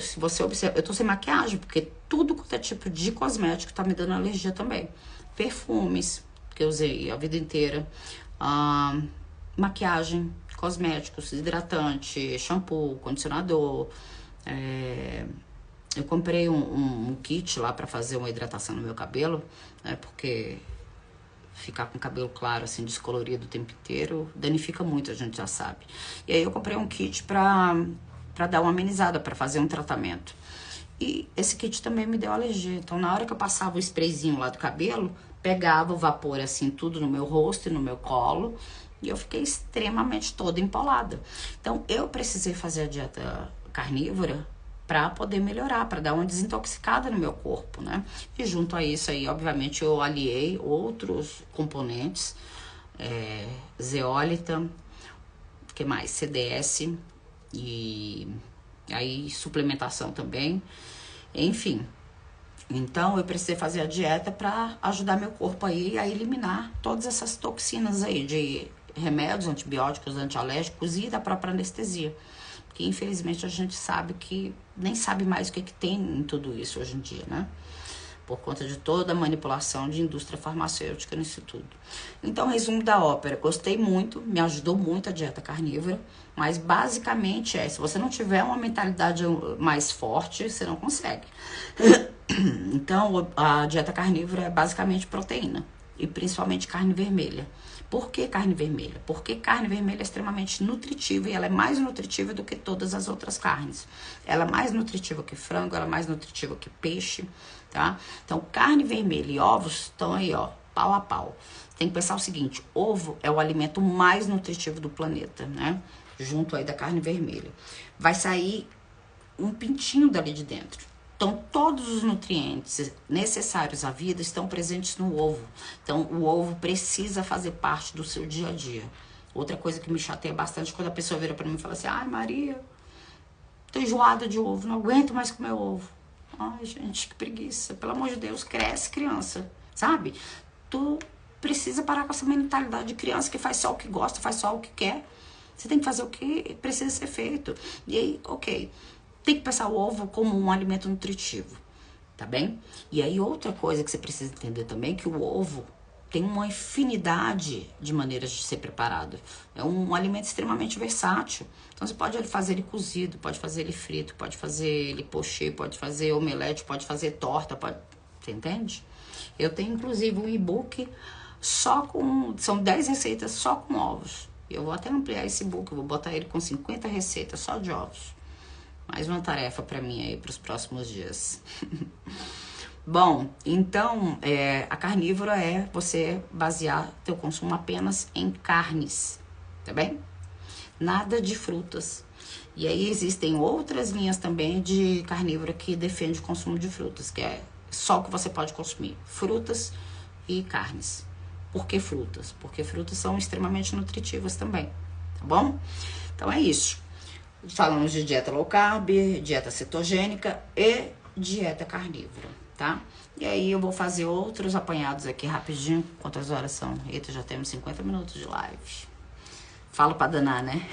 A: Se você observar, eu tô sem maquiagem, porque tudo quanto é tipo de cosmético tá me dando alergia também. Perfumes, que eu usei a vida inteira. Maquiagem, cosméticos, hidratante, shampoo, condicionador. Eu comprei um kit lá pra fazer uma hidratação no meu cabelo, né? Porque ficar com o cabelo claro, assim, descolorido o tempo inteiro, danifica muito, a gente já sabe. E aí eu comprei um kit pra dar uma amenizada, para fazer um tratamento. E esse kit também me deu alergia. Então, na hora que eu passava o sprayzinho lá do cabelo, pegava o vapor assim, tudo no meu rosto e no meu colo. E eu fiquei extremamente toda empolada. Então, eu precisei fazer a dieta carnívora para poder melhorar, para dar uma desintoxicada no meu corpo, né? E junto a isso aí, obviamente, eu aliei outros componentes, zeólita, que mais? CDS e aí suplementação também, enfim. Então eu precisei fazer a dieta para ajudar meu corpo aí a eliminar todas essas toxinas aí de remédios, antibióticos, antialérgicos e da própria anestesia. Porque infelizmente a gente sabe que nem sabe mais o que tem em tudo isso hoje em dia, né? Por conta de toda a manipulação de indústria farmacêutica nisso tudo. Então, resumo da ópera. Gostei muito, me ajudou muito a dieta carnívora, mas basicamente se você não tiver uma mentalidade mais forte, você não consegue. Então, a dieta carnívora é basicamente proteína, e principalmente carne vermelha. Por que carne vermelha? Porque carne vermelha é extremamente nutritiva e ela é mais nutritiva do que todas as outras carnes. Ela é mais nutritiva que frango, ela é mais nutritiva que peixe, tá? Então, carne vermelha e ovos estão aí, ó, pau a pau. Tem que pensar o seguinte, ovo é o alimento mais nutritivo do planeta, né? Junto aí da carne vermelha. Vai sair um pintinho dali de dentro. Então, todos os nutrientes necessários à vida estão presentes no ovo. Então, o ovo precisa fazer parte do seu dia a dia. Outra coisa que me chateia bastante quando a pessoa vira pra mim e fala assim, ai, Maria, tô enjoada de ovo, não aguento mais comer ovo. Ai, gente, que preguiça. Pelo amor de Deus, cresce, criança, sabe? Tu precisa parar com essa mentalidade de criança que faz só o que gosta, faz só o que quer. Você tem que fazer o que precisa ser feito. E aí, ok, tem que pensar o ovo como um alimento nutritivo, tá bem? E aí outra coisa que você precisa entender também é que o ovo tem uma infinidade de maneiras de ser preparado. É um alimento extremamente versátil. Então você pode fazer ele cozido, pode fazer ele frito, pode fazer ele pochê, pode fazer omelete, pode fazer torta, pode... Você entende? Eu tenho inclusive um e-book só com... São 10 receitas só com ovos. Eu vou até ampliar esse e-book, eu vou botar ele com 50 receitas só de ovos. Mais uma tarefa para mim aí para os próximos dias. Bom, então a carnívora é você basear teu consumo apenas em carnes, tá bem? Nada de frutas. E aí existem outras linhas também de carnívora que defende o consumo de frutas, que é só o que você pode consumir, frutas e carnes. Por que frutas? Porque frutas são extremamente nutritivas também, tá bom? Então é isso. Falamos de dieta low carb, dieta cetogênica e dieta carnívora, tá? E aí eu vou fazer outros apanhados aqui rapidinho. Quantas horas são? Eita, já temos 50 minutos de live. Falo pra danar, né?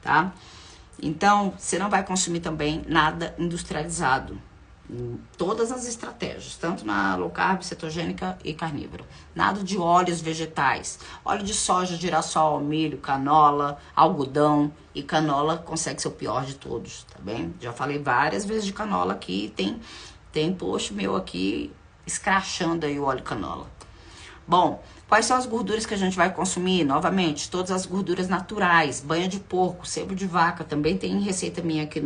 A: Tá? Então, você não vai consumir também nada industrializado. Todas as estratégias, tanto na low carb, cetogênica e carnívora. Nada de óleos vegetais. Óleo de soja, girassol, milho, canola, algodão. E canola consegue ser o pior de todos, tá bem? Já falei várias vezes de canola aqui. Tem post meu aqui escrachando aí o óleo canola. Bom, quais são as gorduras que a gente vai consumir? Novamente, todas as gorduras naturais. Banha de porco, sebo de vaca. Também tem receita minha aqui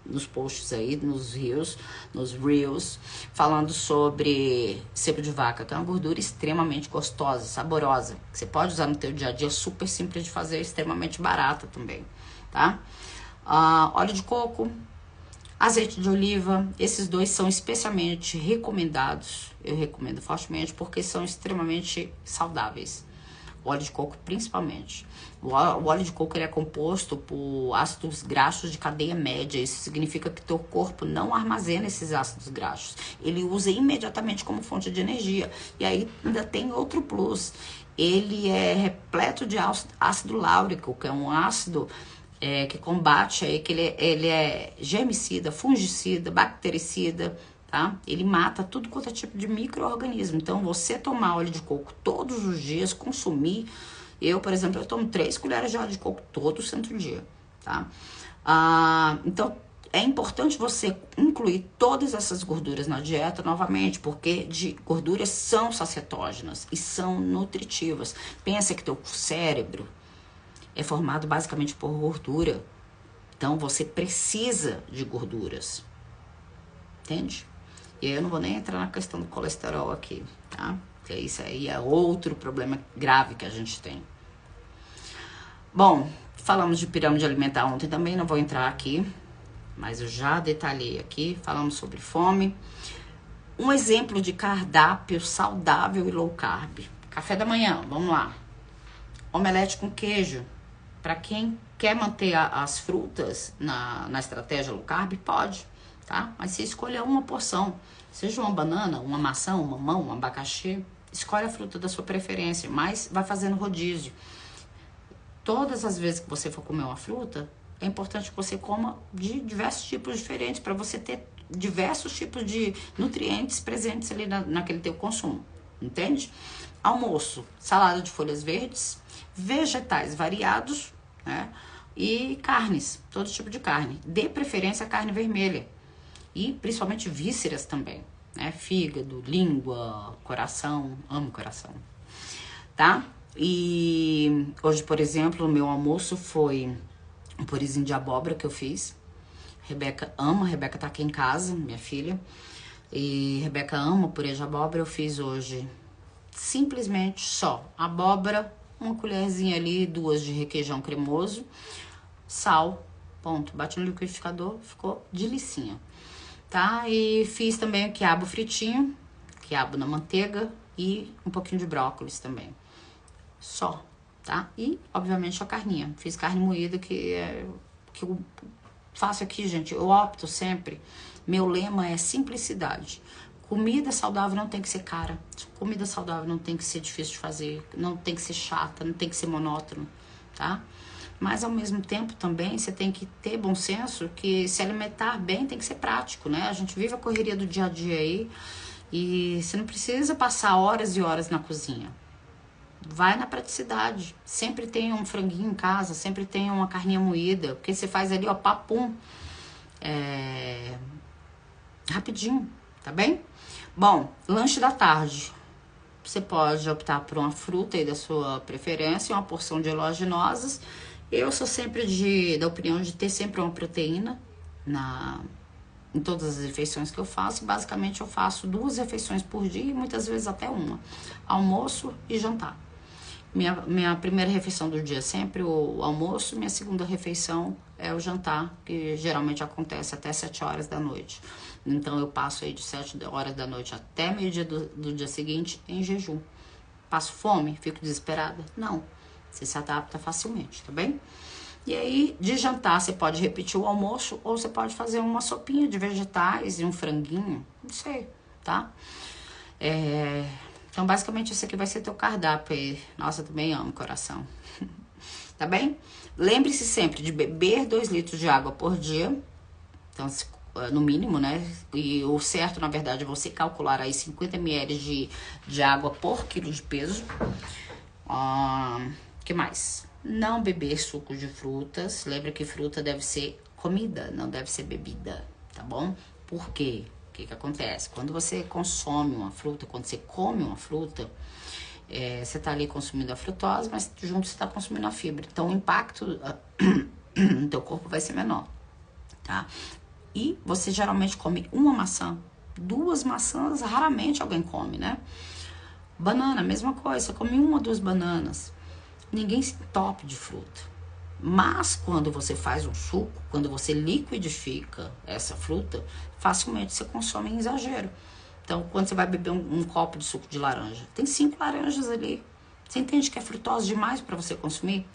A: nos posts aí, nos reels, falando sobre sebo de vaca, que é uma gordura extremamente gostosa, saborosa, que você pode usar no teu dia a dia, super simples de fazer, extremamente barata também, tá? Óleo de coco, azeite de oliva, esses dois são especialmente recomendados, eu recomendo fortemente, porque são extremamente saudáveis. O óleo de coco principalmente. O óleo de coco ele é composto por ácidos graxos de cadeia média. Isso significa que teu corpo não armazena esses ácidos graxos. Ele usa imediatamente como fonte de energia. E aí ainda tem outro plus. Ele é repleto de ácido láurico, que é um ácido que combate, que ele é germicida, fungicida, bactericida, tá? Ele mata tudo quanto é tipo de micro-organismo. Então, você tomar óleo de coco todos os dias, consumir... Eu, por exemplo, eu tomo 3 colheres de óleo de coco todo santo dia, tá? Então, é importante você incluir todas essas gorduras na dieta novamente, porque gorduras são sacietógenas e são nutritivas. Pensa que teu cérebro é formado basicamente por gordura. Então, você precisa de gorduras, entende? E aí eu não vou nem entrar na questão do colesterol aqui, tá? Porque isso aí é outro problema grave que a gente tem. Bom, falamos de pirâmide alimentar ontem também, não vou entrar aqui, mas eu já detalhei aqui, falamos sobre fome. Um exemplo de cardápio saudável e low carb. Café da manhã, vamos lá. Omelete com queijo. Para quem quer manter as frutas na estratégia low carb, pode, tá? Mas se escolher uma porção, seja uma banana, uma maçã, um mamão, um abacaxi, escolhe a fruta da sua preferência, mas vai fazendo rodízio. Todas as vezes que você for comer uma fruta, é importante que você coma de diversos tipos diferentes, para você ter diversos tipos de nutrientes presentes ali naquele teu consumo, entende? Almoço, salada de folhas verdes, vegetais variados, né? E carnes, todo tipo de carne. Dê preferência à carne vermelha. E principalmente vísceras também, né? Fígado, língua, coração, amo coração, tá? E hoje, por exemplo, o meu almoço foi um purezinho de abóbora que eu fiz. Rebeca ama, Rebeca tá aqui em casa, minha filha. E Rebeca ama purê de abóbora. Eu fiz hoje simplesmente só abóbora, uma colherzinha ali, 2 de requeijão cremoso, sal, ponto. Bate no liquidificador, ficou delicinha, tá? E fiz também o quiabo fritinho, quiabo na manteiga e um pouquinho de brócolis também. Só, tá? E, obviamente, a carninha. Fiz carne moída, que eu faço aqui, gente. Eu opto sempre. Meu lema é simplicidade. Comida saudável não tem que ser cara. Comida saudável não tem que ser difícil de fazer. Não tem que ser chata, não tem que ser monótono, tá? Mas, ao mesmo tempo, também, você tem que ter bom senso que se alimentar bem tem que ser prático, né? A gente vive a correria do dia a dia aí e você não precisa passar horas e horas na cozinha. Vai na praticidade. Sempre tem um franguinho em casa, sempre tem uma carninha moída, porque você faz ali, ó, papum. Rapidinho, tá bem? Bom, lanche da tarde. Você pode optar por uma fruta aí da sua preferência, uma porção de oleaginosas. Eu sou sempre da opinião de ter sempre uma proteína em todas as refeições que eu faço. Basicamente, eu faço 2 refeições por dia e muitas vezes até uma. Almoço e jantar. Minha primeira refeição do dia é sempre o almoço, minha segunda refeição é o jantar, que geralmente acontece até 7 horas da noite. Então eu passo aí de 7 horas da noite até meio-dia do dia seguinte em jejum. Passo fome? Fico desesperada? Não. Você se adapta facilmente, tá bem? E aí, de jantar, você pode repetir o almoço ou você pode fazer uma sopinha de vegetais e um franguinho, não sei, tá? Então, basicamente, esse aqui vai ser teu cardápio aí. Nossa, eu também amo coração. Tá bem? Lembre-se sempre de beber 2 litros de água por dia. Então, no mínimo, né? E o certo, na verdade, é você calcular aí 50 ml de água por quilo de peso. Que mais? Não beber suco de frutas. Lembra que fruta deve ser comida, não deve ser bebida, tá bom? Por quê? O que acontece? Quando você consome uma fruta, quando você come uma fruta, você tá ali consumindo a frutose, mas junto você tá consumindo a fibra. Então, o impacto no teu corpo vai ser menor, tá? E você geralmente come uma maçã, 2 maçãs, raramente alguém come, né? Banana, mesma coisa, você come 1 ou 2 bananas. Ninguém se entope de fruta. Mas quando você faz um suco, quando você liquidifica essa fruta, facilmente você consome em exagero. Então, quando você vai beber um copo de suco de laranja, tem 5 laranjas ali. Você entende que é frutose demais para você consumir?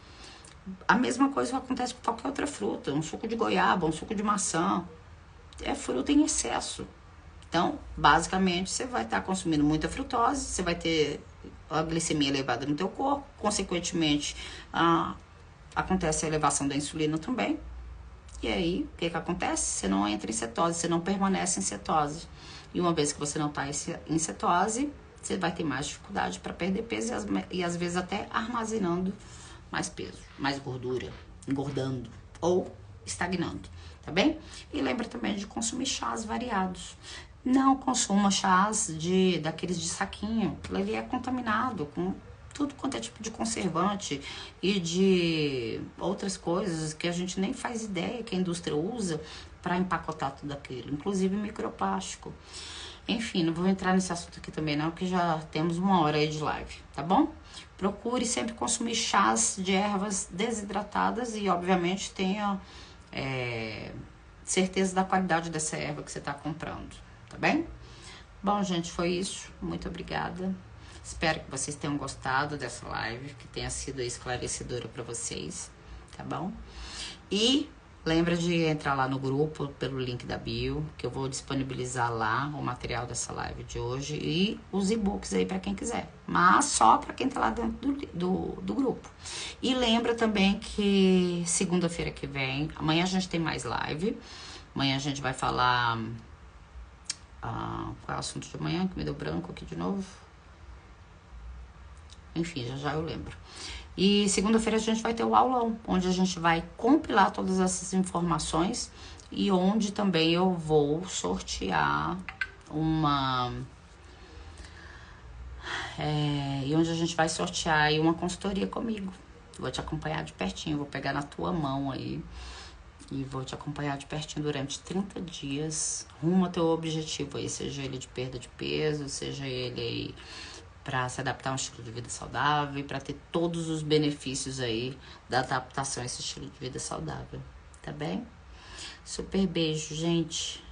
A: A mesma coisa acontece com qualquer outra fruta. Um suco de goiaba, um suco de maçã. É fruta em excesso. Então, basicamente, você vai estar consumindo muita frutose, você vai ter a glicemia elevada no teu corpo, consequentemente, acontece a elevação da insulina também. E aí, o que acontece? Você não entra em cetose, você não permanece em cetose. E uma vez que você não está em cetose, você vai ter mais dificuldade para perder peso e às vezes até armazenando mais peso, mais gordura, engordando ou estagnando, tá bem? E lembra também de consumir chás variados. Não consuma chás daqueles de saquinho, ele é contaminado com tudo quanto é tipo de conservante e de outras coisas que a gente nem faz ideia que a indústria usa para empacotar tudo aquilo, inclusive microplástico. Enfim, não vou entrar nesse assunto aqui também não, porque já temos 1 hora aí de live, tá bom? Procure sempre consumir chás de ervas desidratadas e, obviamente, tenha certeza da qualidade dessa erva que você está comprando, tá bem? Bom, gente, foi isso. Muito obrigada. Espero que vocês tenham gostado dessa live, que tenha sido esclarecedora para vocês, tá bom? E lembra de entrar lá no grupo pelo link da bio, que eu vou disponibilizar lá o material dessa live de hoje e os e-books aí para quem quiser, mas só para quem tá lá dentro do grupo. E lembra também que segunda-feira que vem, amanhã a gente tem mais live, amanhã a gente vai falar... qual é o assunto de amanhã? Que me deu branco aqui de novo. Enfim, já eu lembro. E segunda-feira a gente vai ter o aulão, onde a gente vai compilar todas essas informações e onde também eu vou sortear e onde a gente vai sortear aí uma consultoria comigo. Vou te acompanhar de pertinho, vou pegar na tua mão aí e vou te acompanhar de pertinho durante 30 dias, rumo ao teu objetivo aí, seja ele de perda de peso, seja ele aí para se adaptar a um estilo de vida saudável e para ter todos os benefícios aí da adaptação a esse estilo de vida saudável, tá bem? Super beijo, gente.